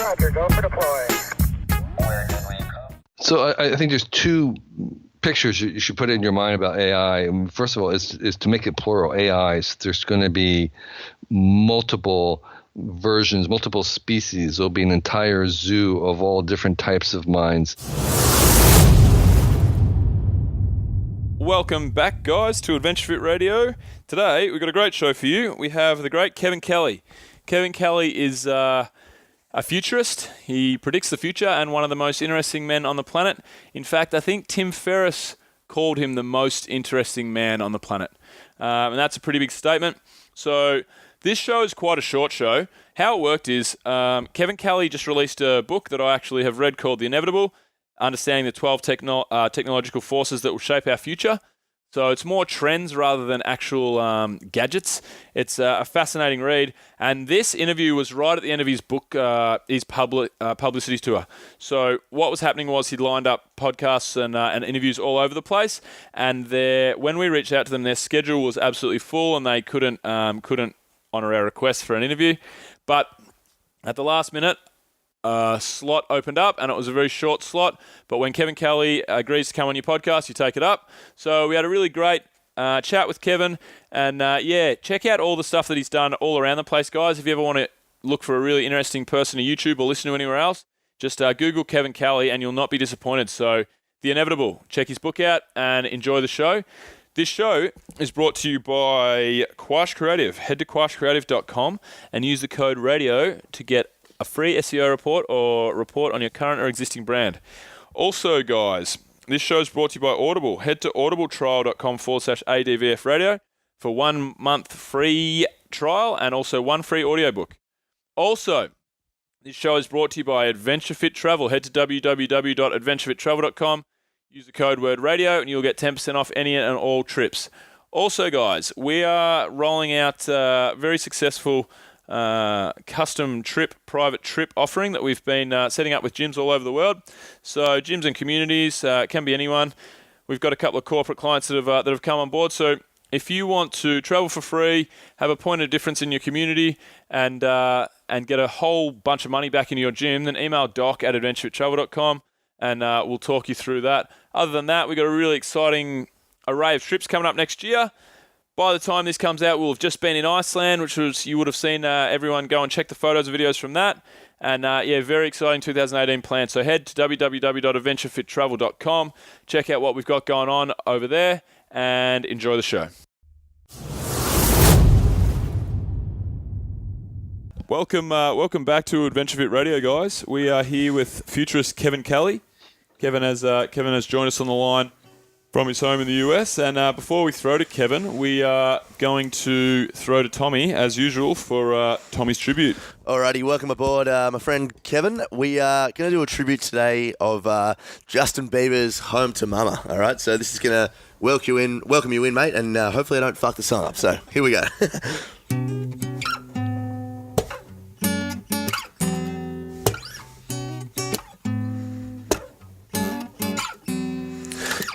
Roger. Go for deploy. So I think there's two pictures you should put in your mind about AI. First of all, is to make it plural, AIs. There's going to be multiple versions, multiple species. There'll be an entire zoo of all different types of minds. Welcome back, guys, to Adventure Fit Radio. Today, we've got a great show for you. We have the great Kevin Kelly. Kevin Kelly is a futurist. He predicts the future and one of the most interesting men on the planet. In fact, I think Tim Ferriss called him the most interesting man on the planet. And that's a pretty big statement. So this show is quite a short show. How it worked is Kevin Kelly just released a book that I actually have read called The Inevitable, Understanding the 12 Technological Forces That Will Shape Our Future. So it's more trends rather than actual gadgets. It's a fascinating read. And this interview was right at the end of his book, his publicity tour. So what was happening was he'd lined up podcasts and interviews all over the place. And when we reached out to them, their schedule was absolutely full and they couldn't honour our request for an interview. But at the last minute, a slot opened up, and it was a very short slot. But when Kevin Kelly agrees to come on your podcast, you take it up. So we had a really great chat with Kevin. And check out all the stuff that he's done all around the place, guys. If you ever want to look for a really interesting person on YouTube or listen to anywhere else, just Google Kevin Kelly and you'll not be disappointed. So The Inevitable. Check his book out and enjoy the show. This show is brought to you by Quash Creative. Head to quashcreative.com and use the code RADIO to get a free SEO report or report on your current or existing brand. Also, guys, this show is brought to you by Audible. Head to audibletrial.com/ADVF radio for 1 month free trial and also one free audiobook. Also, this show is brought to you by Adventure Fit Travel. Head to www.adventurefittravel.com. Use the code word radio and you'll get 10% off any and all trips. Also, guys, we are rolling out very successful custom private trip offering that we've been setting up with gyms all over the world. So gyms and communities, can be anyone. We've got a couple of corporate clients that have come on board. So if you want to travel for free, have a point of difference in your community, and get a whole bunch of money back into your gym, then email doc@adventurefittravel.com and we'll talk you through that. Other than that, we've got a really exciting array of trips coming up next year. By the time this comes out, we'll have just been in Iceland, which was, you would have seen everyone go and check the photos and videos from that. And very exciting 2018 plan. So head to www.adventurefittravel.com, check out what we've got going on over there, and enjoy the show. Welcome back to Adventure Fit Radio, guys. We are here with futurist Kevin Kelly. Kevin has joined us on the line from his home in the US. And before we throw to Kevin, we are going to throw to Tommy, as usual, for Tommy's tribute. Alrighty, welcome aboard, my friend Kevin. We are going to do a tribute today of Justin Bieber's Home to Mama. All right, so this is going to welcome you in, mate, and hopefully I don't fuck the song up. So here we go.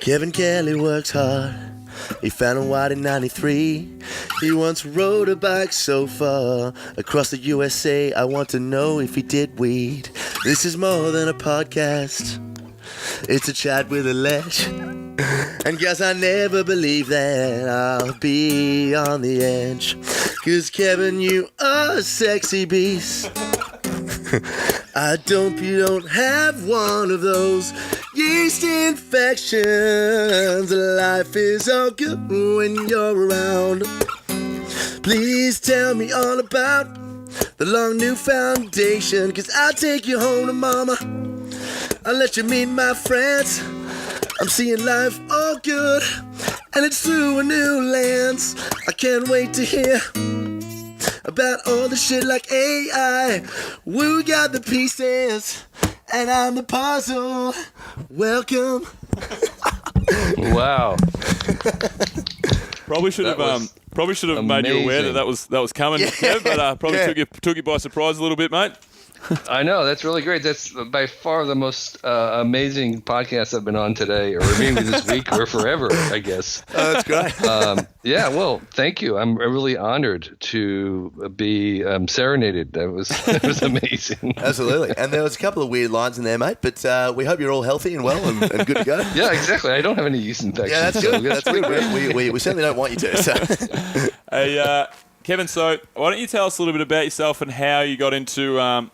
Kevin Kelly works hard. He found a white in 93. He once rode a bike so far across the USA. I want to know if he did weed. This is more than a podcast. It's a chat with a ledge. And guess I never believe that I'll be on the edge. 'Cause Kevin, you are a sexy beast. I hope you don't have one of those yeast infections. Life is all good when you're around. Please tell me all about the long new foundation, 'cause I'll take you home to mama. I'll let you meet my friends. I'm seeing life all good, and it's through a new lens. I can't wait to hear about all the shit like AI. We got the pieces, and I'm the puzzle. Welcome. Wow. Probably should have made you aware that was coming, Yeah. Kev, but probably took you by surprise a little bit, mate. I know, that's really great. That's by far the most amazing podcast I've been on today, or maybe this week, or forever, I guess. Oh, that's great. Yeah, well, thank you. I'm really honored to be serenaded. That was amazing. Absolutely. And there was a couple of weird lines in there, mate, but we hope you're all healthy and well and good to go. Yeah, exactly. I don't have any yeast infections. Yeah, that's good. So That's good. We certainly don't want you to. So. Hey, Kevin, so why don't you tell us a little bit about yourself and how you got into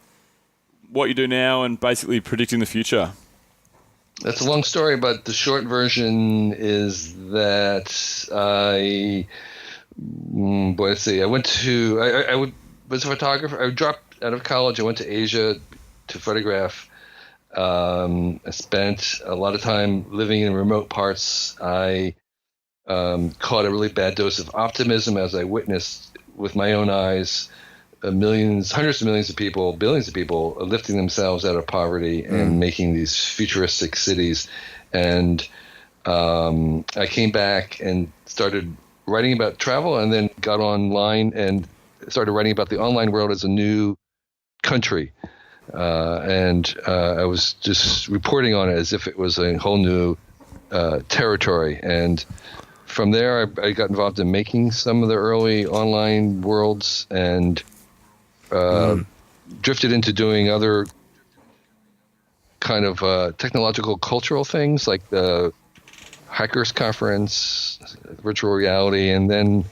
what you do now and basically predicting the future? That's a long story, but the short version is that let's see. I was a photographer. I dropped out of college. I went to Asia to photograph. I spent a lot of time living in remote parts. I caught a really bad dose of optimism as I witnessed with my own eyes hundreds of millions of people, billions of people lifting themselves out of poverty and making these futuristic cities. And I came back and started writing about travel, and then got online and started writing about the online world as a new country. And I was just reporting on it as if it was a whole new territory. And from there, I got involved in making some of the early online worlds, and drifted into doing other kind of technological cultural things like the Hackers Conference, virtual reality, and then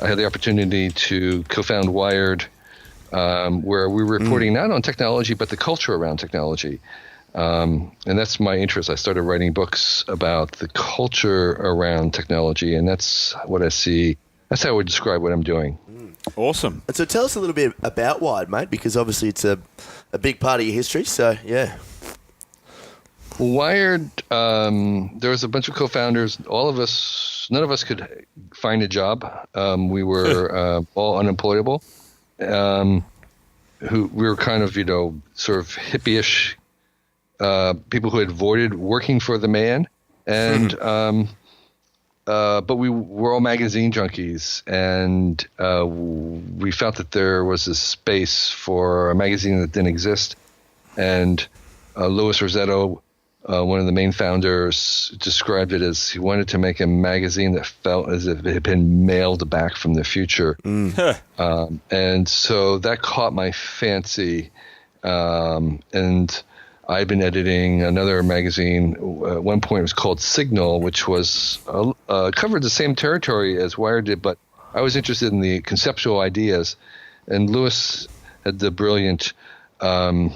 I had the opportunity to co-found Wired, where we were reporting not on technology but the culture around technology. And that's my interest. I started writing books about the culture around technology, and that's what I see. That's how I would describe what I'm doing. Awesome. And so tell us a little bit about Wired, mate, because obviously it's a big part of your history. So, yeah. Wired, there was a bunch of co-founders. None of us could find a job. We were all unemployable. We were kind of, sort of hippie-ish people who had avoided working for the man. And but we were all magazine junkies, and we felt that there was a space for a magazine that didn't exist. And Louis Rossetto, one of the main founders, described it as he wanted to make a magazine that felt as if it had been mailed back from the future. And so that caught my fancy. And I've been editing another magazine. At one point, it was called Signal, which was covered the same territory as Wired did, but I was interested in the conceptual ideas. And Lewis had the brilliance to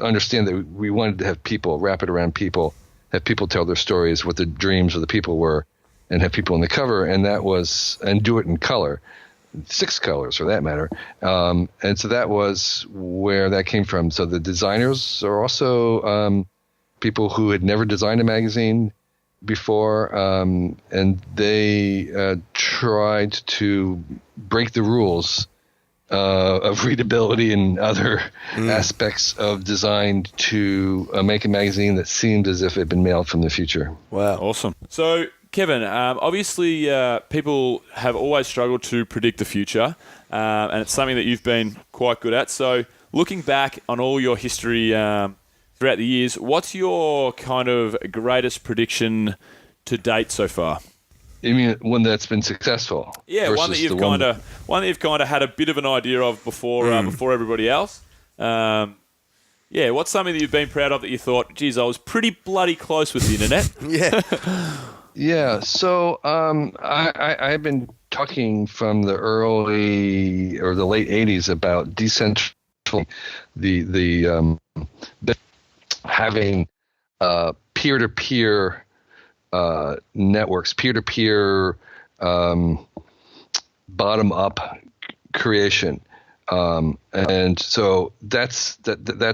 understand that we wanted to have people, wrap it around people, have people tell their stories, what the dreams of the people were, and have people on the cover, and do it in color. 6 colors for that matter. And so that was where that came from. So the designers are also people who had never designed a magazine before, and they tried to break the rules of readability and other aspects of design to make a magazine that seemed as if it had been mailed from the future. Wow. Awesome. So, Kevin, obviously people have always struggled to predict the future, and it's something that you've been quite good at. So looking back on all your history throughout the years, what's your kind of greatest prediction to date so far? You mean one that's been successful? Yeah, one that you've kind of had a bit of an idea of before everybody else. Yeah, what's something that you've been proud of that you thought, geez, I was pretty bloody close with the internet? Yeah. Yeah, so I've been talking from the early or the late 80s about decentralizing having peer-to-peer networks, peer-to-peer bottom-up creation. And so that's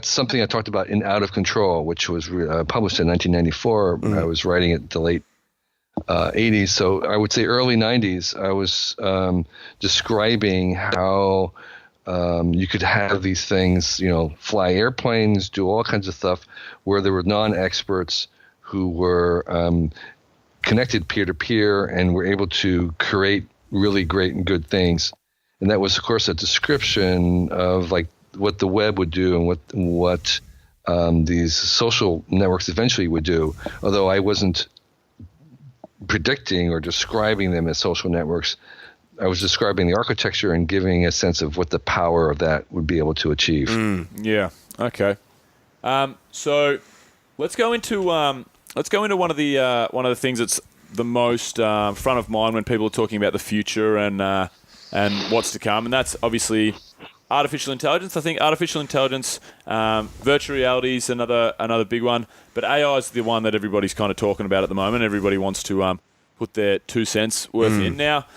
something I talked about in Out of Control, which was published in 1994. I was writing it the late 80s. So I would say early 90s, I was describing how you could have these things, fly airplanes, do all kinds of stuff where there were non-experts who were connected peer-to-peer and were able to create really great and good things. And that was, of course, a description of like what the web would do and what these social networks eventually would do. Although I wasn't predicting or describing them as social networks, I was describing the architecture and giving a sense of what the power of that would be able to achieve. Yeah. Okay. So let's go into one of the things that's the most front of mind when people are talking about the future and what's to come, and that's obviously artificial intelligence. I think artificial intelligence, virtual reality is another big one, but AI is the one that everybody's kind of talking about at the moment. Everybody wants to put their 2 cents worth in. Now,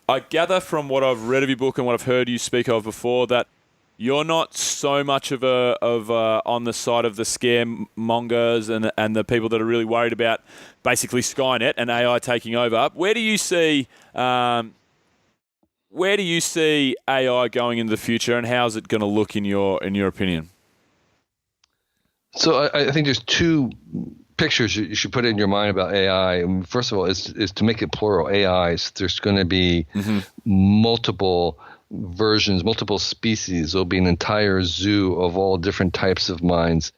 I gather from what I've read of your book and what I've heard you speak of before that you're not so much of on the side of the scaremongers and the people that are really worried about basically Skynet and AI taking over. Where do you see AI going into the future, and how's it going to look in your opinion? So I think there's two pictures you should put in your mind about AI. First of all, is to make it plural. AIs. There's going to be multiple versions, multiple species. There'll be an entire zoo of all different types of minds.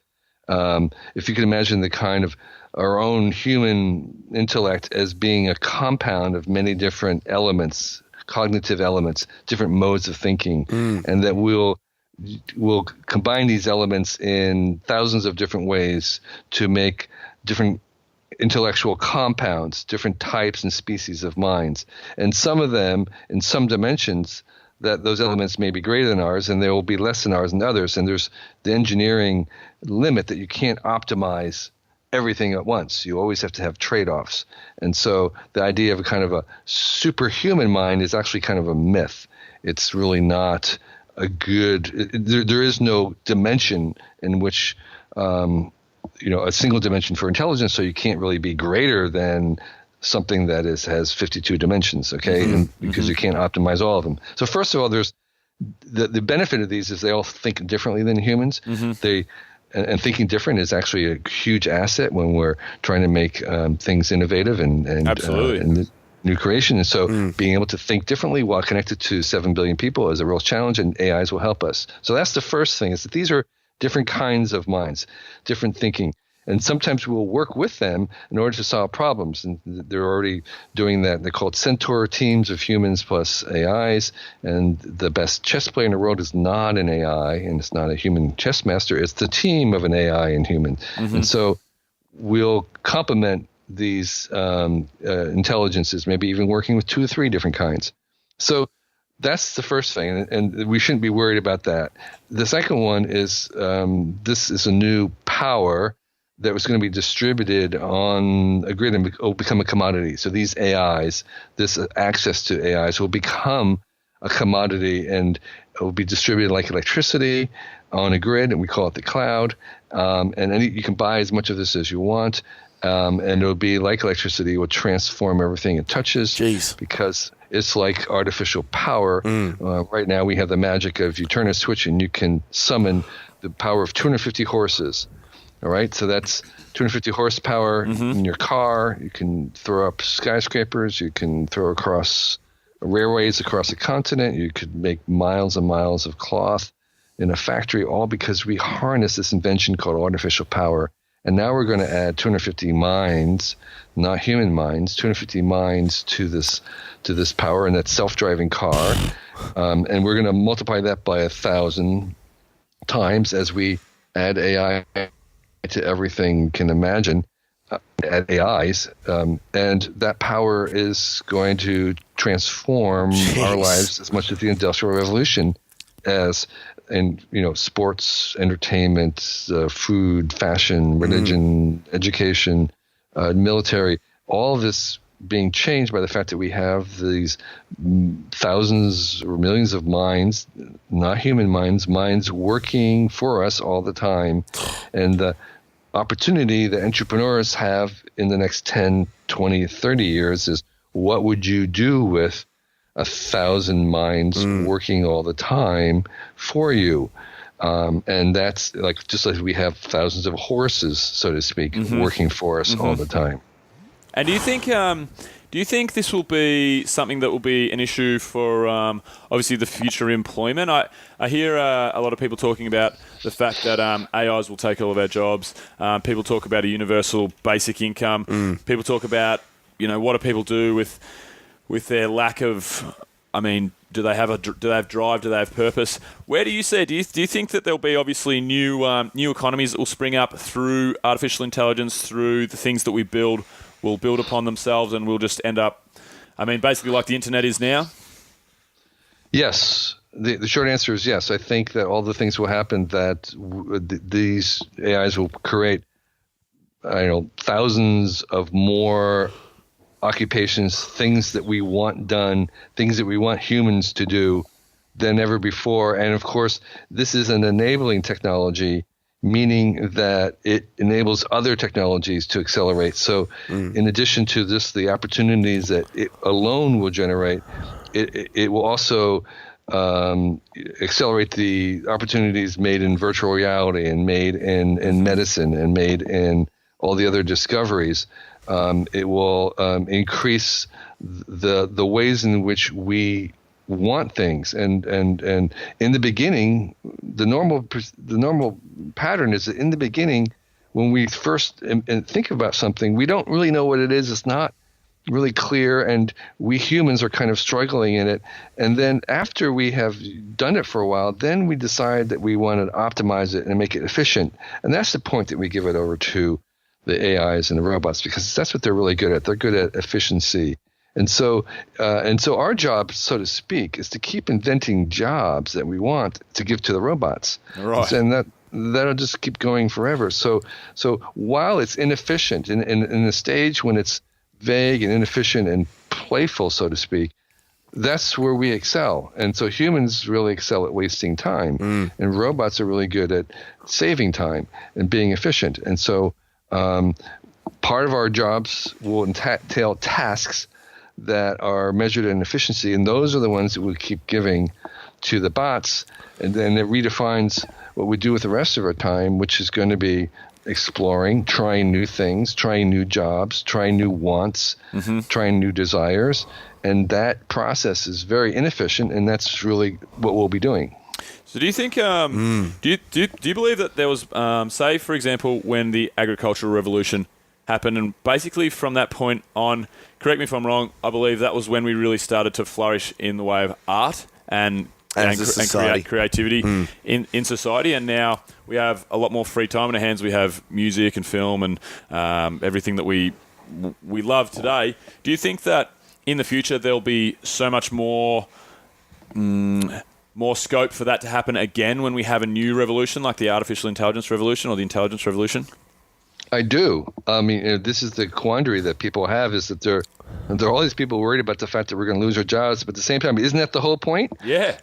If you can imagine the kind of our own human intellect as being a compound of many different elements, cognitive elements, different modes of thinking, and that we'll combine these elements in thousands of different ways to make different intellectual compounds, different types and species of minds. And some of them, in some dimensions, that those elements may be greater than ours, and they will be less than ours in others. And there's the engineering limit that you can't optimize everything at once. You always have to have trade-offs. And so the idea of a kind of a superhuman mind is actually kind of a myth. It's really not a good – there is no dimension in which a single dimension for intelligence, so you can't really be greater than something that has 52 dimensions, okay? And because you can't optimize all of them. So first of all, there's the benefit of these is they all think differently than humans. And thinking different is actually a huge asset when we're trying to make things innovative and new creation. And so being able to think differently while connected to 7 billion people is a real challenge, and AIs will help us. So that's the first thing, is that these are different kinds of minds, different thinking. And sometimes we'll work with them in order to solve problems. And they're already doing that. They're called centaur teams of humans plus AIs. And the best chess player in the world is not an AI, and it's not a human chess master. It's the team of an AI and human. And so we'll complement these intelligences, maybe even working with 2 or 3 different kinds. So that's the first thing, and we shouldn't be worried about that. The second one is this is a new power that was going to be distributed on a grid and will become a commodity. So these AIs, this access to AIs will become a commodity, and it will be distributed like electricity on a grid, and we call it the cloud. And you can buy as much of this as you want, and it'll be like electricity. It will transform everything it touches. Because it's like artificial power. Right now we have the magic of you turn a switch and you can summon the power of 250 horses. All right, so that's 250 horsepower in your car. You can throw up skyscrapers. You can throw across railways across a continent. You could make miles and miles of cloth in a factory, all because we harness this invention called artificial power. And now we're going to add 250 minds, not human minds, 250 minds to this power in that self-driving car. And we're going to multiply that by 1,000 times as we add AI to everything you can imagine, at AIs, and that power is going to transform our lives as much as the Industrial Revolution as in sports, entertainment, food, fashion, religion, education, military, all of this being changed by the fact that we have these thousands or millions of minds, not human minds working for us all the time. And the opportunity that entrepreneurs have in the next 10, 20, 30 years is, what would you do with 1,000 minds working all the time for you? And that's just like we have thousands of horses, so to speak, working for us all the time. And do you think Do you think this will be something that will be an issue for obviously the future employment? I hear a lot of people talking about the fact that AIs will take all of our jobs. People talk about a universal basic income. People talk about, what do people do with their lack of, do they have drive? Do they have purpose? Where do you see it? Do you think that there'll be obviously new economies that will spring up through artificial intelligence, through the things that we build will build upon themselves, and we'll just end up, basically like the internet is now? Yes. The short answer is yes. I think that all the things will happen that these AIs will create, thousands of more occupations, things that we want done, things that we want humans to do than ever before. And of course, this is an enabling technology, meaning that it enables other technologies to accelerate. So in addition to this, the opportunities that it alone will generate, it will also accelerate the opportunities made in virtual reality and made in medicine and made in all the other discoveries. It will increase the ways in which we want things, and in the beginning, the normal pattern is that in the beginning, when we first think about something, we don't really know what it is. It's not really clear, and we humans are kind of struggling in it. And then after we have done it for a while, then we decide that we want to optimize it and make it efficient. And that's the point that we give it over to the AIs and the robots, because that's what they're really good at. They're good at efficiency. And so our job, so to speak, is to keep inventing jobs that we want to give to the robots. Right. And that'll just keep going forever. So while it's inefficient, in the stage when it's vague and inefficient and playful, so to speak, that's where we excel. And so humans really excel at wasting time, and robots are really good at saving time and being efficient. And so part of our jobs will entail tasks that are measured in efficiency, and those are the ones that we keep giving to the bots. And then it redefines what we do with the rest of our time, which is going to be exploring, trying new things, trying new jobs, trying new wants, trying new desires. And that process is very inefficient, and that's really what we'll be doing. So do you think, do you believe that there was, say, for example, when the agricultural revolution happened, and basically from that point on, correct me if I'm wrong, I believe that was when we really started to flourish in the way of art and creativity in society. And now we have a lot more free time in our hands. We have music and film and everything that we love today. Do you think that in the future there'll be so much more scope for that to happen again when we have a new revolution like the artificial intelligence revolution or the intelligence revolution? I do. This is the quandary that people have, is that there are all these people worried about the fact that we're going to lose our jobs, but at the same time, isn't that the whole point? Yeah.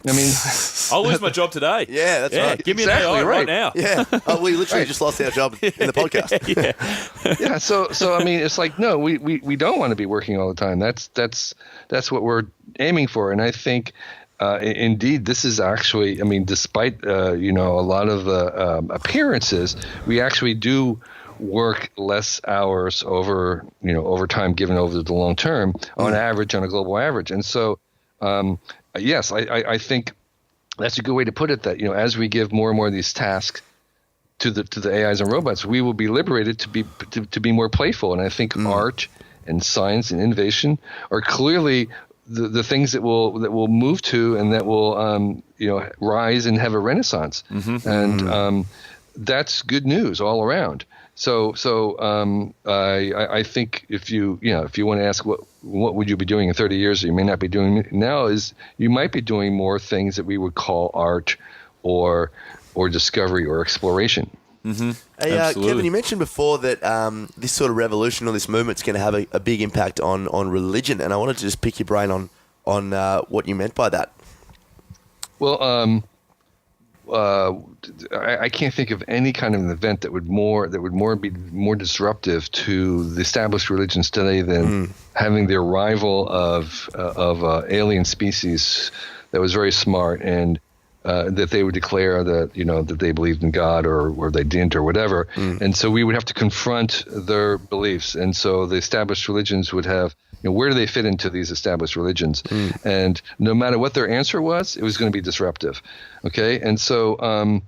I'll lose my job today. Yeah, that's right. Give me an AI right now. Yeah. We literally just lost our job in the podcast. Yeah. So it's like, no, we don't want to be working all the time. That's what we're aiming for. And I think, indeed, this is actually, despite, a lot of the appearances, we actually do work less hours over time given over the long term on average, on a global average. And so, yes, I think that's a good way to put it, that, as we give more and more of these tasks to the AIs and robots, we will be liberated to be more playful. And I think art and science and innovation are clearly the things that will move to, and that will rise and have a renaissance. And that's good news all around. So I think if you want to ask what would you be doing in 30 years that you may not be doing now, is you might be doing more things that we would call art or discovery or exploration. Hey, Kevin, you mentioned before that this sort of revolution or this movement's going to have a big impact on religion, and I wanted to just pick your brain on what you meant by that. Well, I can't think of any kind of an event that would be more disruptive to the established religions today than having the arrival of alien species that was very smart, and that they would declare that that they believed in God or they didn't or whatever, and so we would have to confront their beliefs, and so the established religions would have where do they fit into these established religions? And no matter what their answer was, it was going to be disruptive. Okay, and so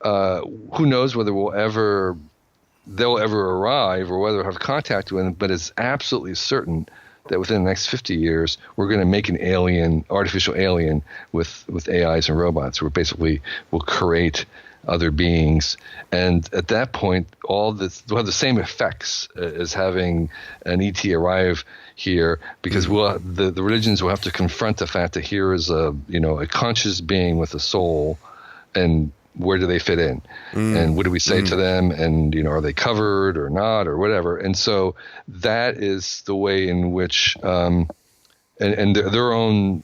who knows whether they'll ever arrive or whether we'll have contact with them, but it's absolutely certain that within the next 50 years, we're going to make an artificial alien with AIs and robots. We'll create other beings. And at that point, they'll have the same effects as having an ET arrive here, because the religions will have to confront the fact that here is a conscious being with a soul, and where do they fit in? And what do we say to them? And, are they covered or not or whatever? And so that is the way in which, and their own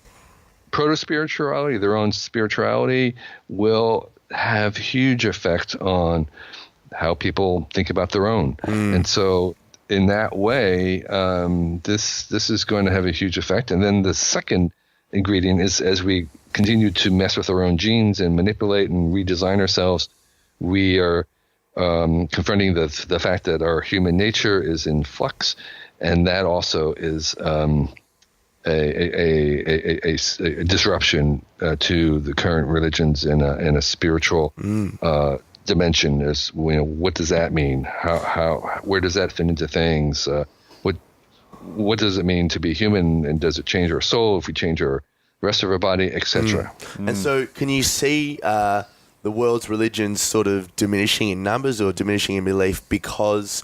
proto-spirituality, their own spirituality will have huge effect on how people think about their own. And so in that way, this is going to have a huge effect. And then the second ingredient is, as we continue to mess with our own genes and manipulate and redesign ourselves, we are confronting the fact that our human nature is in flux, and that also is a disruption to the current religions in a spiritual dimension. Is what does that mean? Where does that fit into things? What does it mean to be human, and does it change our soul if we change our rest of our body, etc.? And so can you see the world's religions sort of diminishing in numbers or diminishing in belief because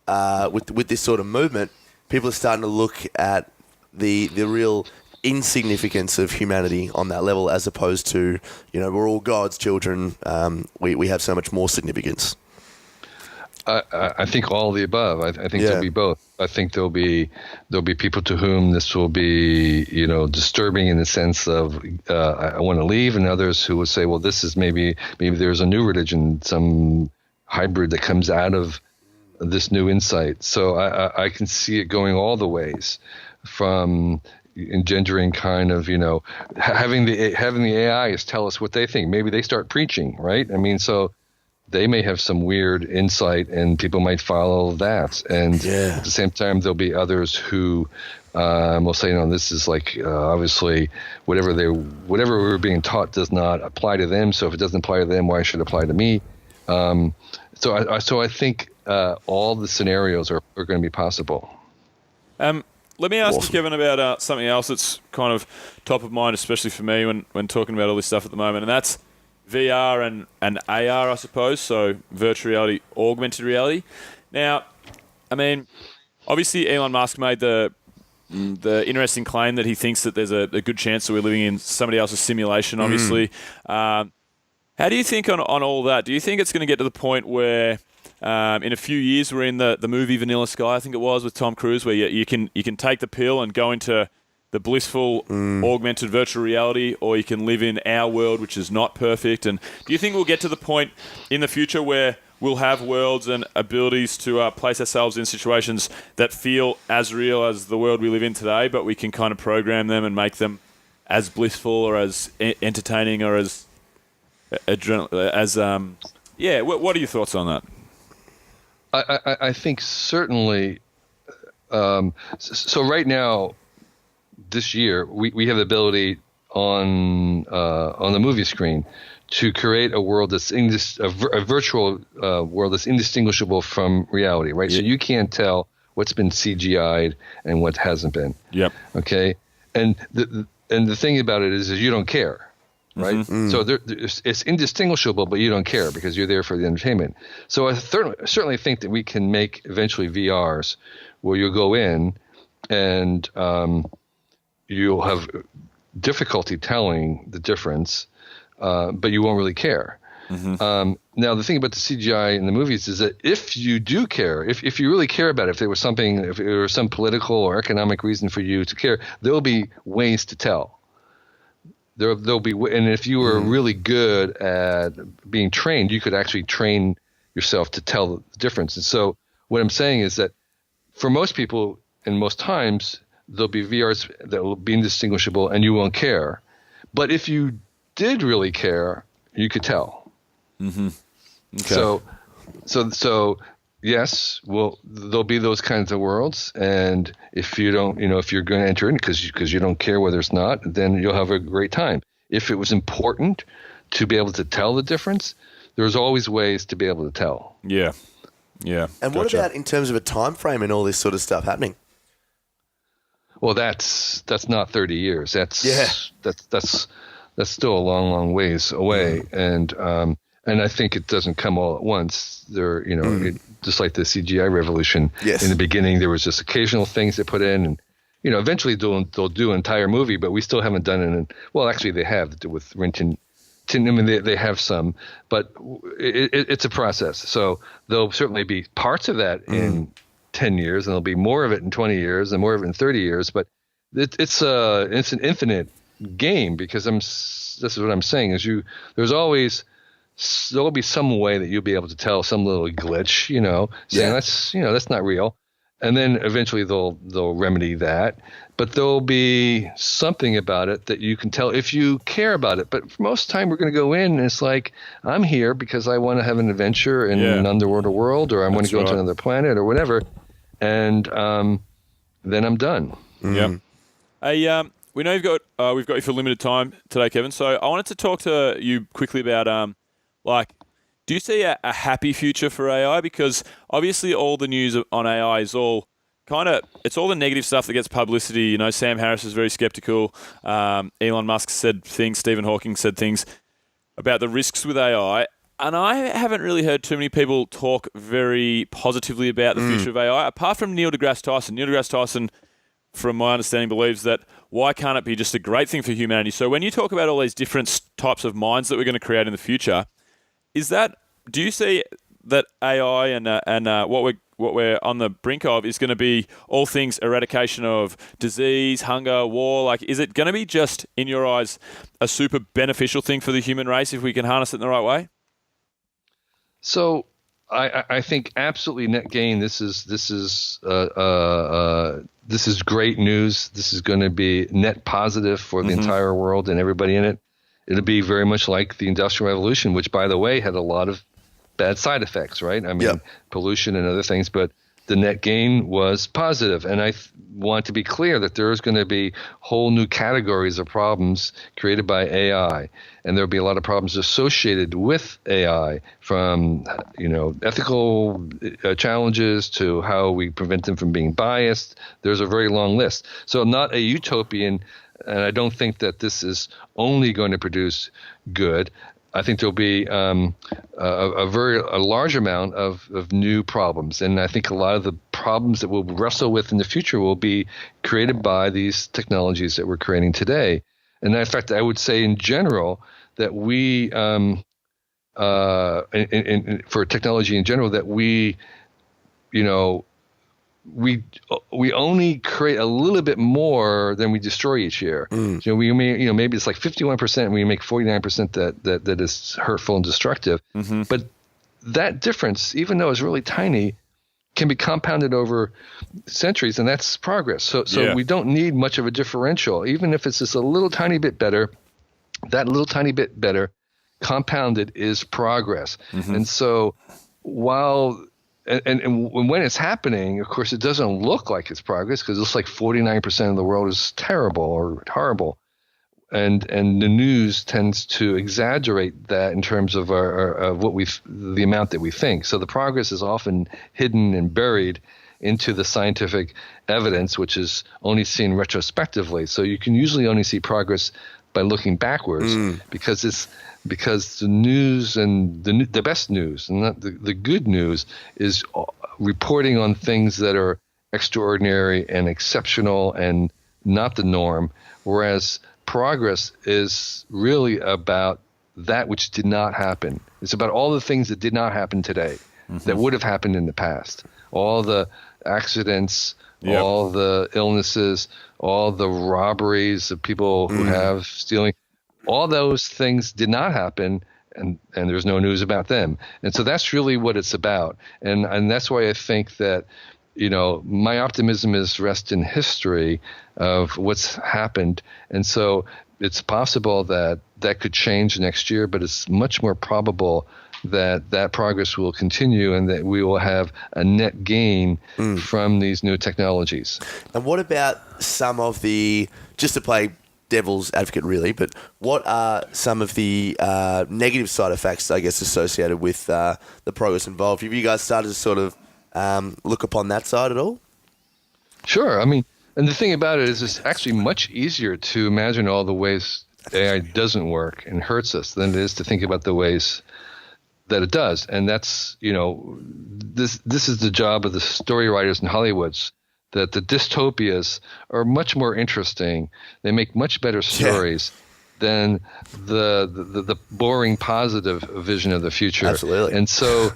with this sort of movement, people are starting to look at the real insignificance of humanity on that level, as opposed to, we're all God's children. We have so much more significance. I think all of the above. I think there'll be both. I think there'll be people to whom this will be, disturbing in the sense of I want to leave, and others who will say, well, this is maybe there's a new religion, some hybrid that comes out of this new insight. So I can see it going all the ways, from engendering kind of, having the AIs tell us what they think. Maybe they start preaching, right? I mean, so they may have some weird insight and people might follow that. And at the same time, there'll be others who will say, this is like, obviously, whatever we're being taught does not apply to them. So if it doesn't apply to them, why should it apply to me? So I think all the scenarios are going to be possible. Let me ask you, Kevin, about something else that's kind of top of mind, especially for me when talking about all this stuff at the moment, and that's VR and AR, I suppose, so virtual reality, augmented reality. Now, I mean, obviously Elon Musk made the interesting claim that he thinks that there's a good chance that we're living in somebody else's simulation, obviously. How do you think on all that? Do you think it's going to get to the point where in a few years we're in the movie Vanilla Sky, I think it was, with Tom Cruise, where you can take the pill and go into the blissful augmented virtual reality, or you can live in our world, which is not perfect? And do you think we'll get to the point in the future where we'll have worlds and abilities to place ourselves in situations that feel as real as the world we live in today, but we can kind of program them and make them as blissful or as entertaining or as what are your thoughts on that? I think certainly. So right now, this year, we have the ability on the movie screen to create a world that's a virtual world that's indistinguishable from reality, right? Yeah. So you can't tell what's been CGI'd and what hasn't been. Yep. Okay. And the thing about it is you don't care, right? Mm-hmm. So it's indistinguishable, but you don't care because you're there for the entertainment. So I certainly think that we can make eventually VRs where you go in and you'll have difficulty telling the difference, but you won't really care. Mm-hmm. Now, the thing about the CGI in the movies is that if you do care, if you really care about it, if there was some political or economic reason for you to care, there'll be ways to tell. There'll be, and if you were really good at being trained, you could actually train yourself to tell the difference. And so what I'm saying is that for most people, and most times, there'll be VRs that will be indistinguishable and you won't care. But if you did really care, you could tell. Mm-hmm. Okay. So yes, well, there'll be those kinds of worlds, and if you don't, if you're going to enter in because you don't care whether it's not, then you'll have a great time. If it was important to be able to tell the difference, there's always ways to be able to tell. Yeah. And what about in terms of a time frame and all this sort of stuff happening? Well, that's not 30 years. That's still a long, long ways away, and I think it doesn't come all at once. Just like the CGI revolution. Yes. In the beginning, there was just occasional things they put in, and eventually they'll do an entire movie, but we still haven't done it. Well, actually, they have with Rin Tin. I mean, they have some, but it's a process. So there'll certainly be parts of that in 10 years, and there'll be more of it in 20 years, and more of it in 30 years. But it's an infinite game, because this is what I'm saying is there'll be some way that you'll be able to tell some little glitch, saying that's not real. And then eventually they'll remedy that, but there'll be something about it that you can tell if you care about it. But for most of the time, we're going to go in and it's like, I'm here because I want to have an adventure in an underworld world, or I want to go to another planet or whatever. And then I'm done. Yep. We know we've got you for limited time today, Kevin. So I wanted to talk to you quickly about do you see a happy future for AI? Because obviously all the news on AI is all it's all the negative stuff that gets publicity. Sam Harris is very skeptical. Elon Musk said things. Stephen Hawking said things about the risks with AI. And I haven't really heard too many people talk very positively about the future of AI, apart from Neil deGrasse Tyson. Neil deGrasse Tyson, from my understanding, believes that why can't it be just a great thing for humanity? So when you talk about all these different types of minds that we're going to create in the future, do you see that AI and what we're on the brink of is going to be all things eradication of disease, hunger, war? Is it going to be just, in your eyes, a super beneficial thing for the human race if we can harness it in the right way? So I think absolutely net gain. This is great news. This is going to be net positive for the entire world and everybody in it. It'll be very much like the Industrial Revolution, which, by the way, had a lot of bad side effects, right? I mean, pollution and other things, but the net gain was positive. And I want to be clear that there is going to be whole new categories of problems created by AI. And there'll be a lot of problems associated with AI, from, ethical challenges to how we prevent them from being biased. There's a very long list. So not a utopian, and I don't think that this is only going to produce good. I think there'll be a large amount of new problems. And I think a lot of the problems that we'll wrestle with in the future will be created by these technologies that we're creating today. And in fact, I would say in general that we, for technology in general, that we only create a little bit more than we destroy each year. Maybe it's like 51%, and we make 49% that is hurtful and destructive. But that difference, even though it's really tiny, can be compounded over centuries, and that's progress. So we don't need much of a differential. Even if it's just a little tiny bit better, that little tiny bit better compounded is progress. And so while And when it's happening, of course, it doesn't look like it's progress, because it looks like 49% of the world is terrible or horrible. And the news tends to exaggerate that in terms of the amount that we think. So the progress is often hidden and buried into the scientific evidence, which is only seen retrospectively. So you can usually only see progress by looking backwards, because the news and the best news and not the good news is reporting on things that are extraordinary and exceptional and not the norm, whereas progress is really about that which did not happen. It's about all the things that did not happen today that would have happened in the past. All the accidents, all the illnesses, all the robberies of people who have stealing. All those things did not happen, and there's no news about them. And so that's really what it's about. And that's why I think that, my optimism is rest in history of what's happened. And so it's possible that could change next year, but it's much more probable that progress will continue and that we will have a net gain from these new technologies. And what about some of the, just to play devil's advocate really, but what are some of the negative side effects, I guess, associated with the progress involved? Have you guys started to sort of look upon that side at all? Sure. I mean, and the thing about it is it's actually much easier to imagine all the ways AI doesn't work and hurts us than it is to think about the ways that it does. And that's, this is the job of the story writers in Hollywood's, that the dystopias are much more interesting. They make much better stories than the boring positive vision of the future. Absolutely. And so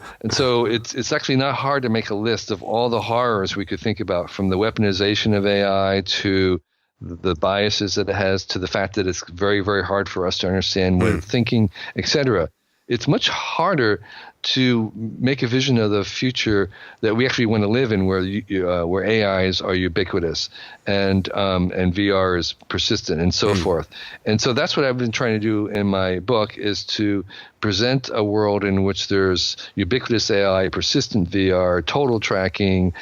it's actually not hard to make a list of all the horrors we could think about, from the weaponization of AI to the biases that it has, to the fact that it's very, very hard for us to understand when thinking, etc. It's much harder to make a vision of the future that we actually want to live in, where AIs are ubiquitous and VR is persistent and so forth. And so that's what I've been trying to do in my book, is to present a world in which there's ubiquitous AI, persistent VR, total tracking,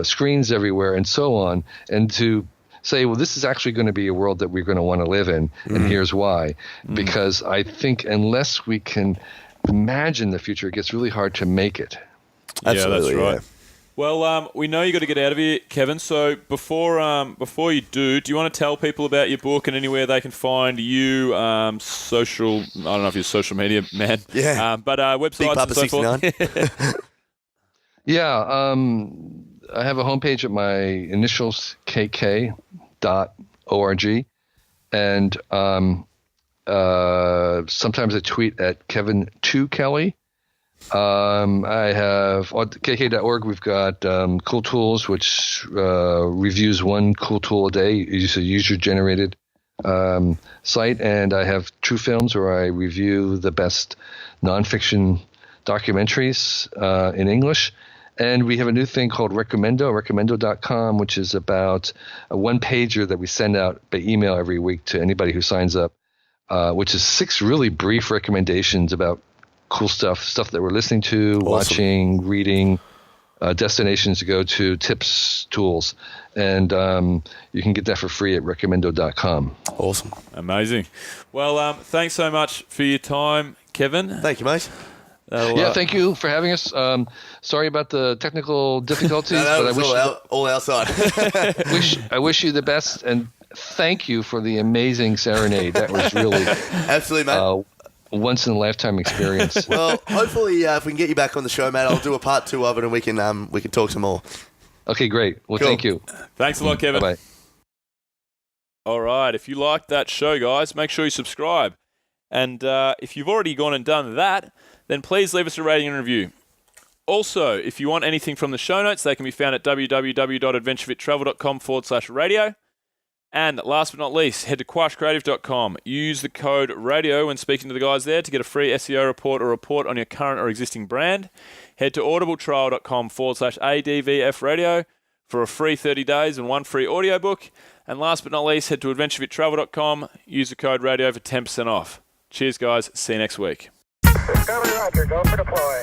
screens everywhere, and so on, and to say, well, this is actually going to be a world that we're going to want to live in, and here's why. Because I think unless we can imagine the future, it gets really hard to make it. Absolutely, yeah, that's right. Well, we know you got to get out of here, Kevin. So before you do you want to tell people about your book and anywhere they can find you? Social, I don't know if you're a social media man. Yeah. But websites Big Papa and so 69. forth. Yeah. I have a homepage at my initials, kk.org, and sometimes I tweet at Kevin2Kelly. I have on kk.org. We've got Cool Tools, which reviews one cool tool a day. It's a user-generated site, and I have True Films, where I review the best nonfiction documentaries in English. And we have a new thing called recommendo.com, which is about a one-pager that we send out by email every week to anybody who signs up, which is 6 really brief recommendations about cool stuff that we're listening to, watching, reading, destinations to go to, tips, tools. And you can get that for free at recommendo.com. Awesome. Amazing. Well, thanks so much for your time, Kevin. Thank you, mate. Thank you for having us. Sorry about the technical difficulties, but I wish all outside. I wish you the best, and thank you for the amazing serenade. That was really absolutely, mate. Once in a lifetime experience. Well, hopefully, if we can get you back on the show, mate, I'll do a part 2 of it, and we can talk some more. Okay, great. Well, cool. Thank you. Thanks a lot, Kevin. Bye-bye. All right. If you liked that show, guys, make sure you subscribe. And if you've already gone and done that, then please leave us a rating and review. Also, if you want anything from the show notes, they can be found at www.adventurefittravel.com/radio. And last but not least, head to quashcreative.com. Use the code RADIO when speaking to the guys there to get a free SEO report or report on your current or existing brand. Head to audibletrial.com/ADVFradio for a free 30 days and 1 free audiobook. And last but not least, head to adventurefittravel.com. Use the code RADIO for 10% off. Cheers, guys. See you next week. Discovery Roger, go for deploy.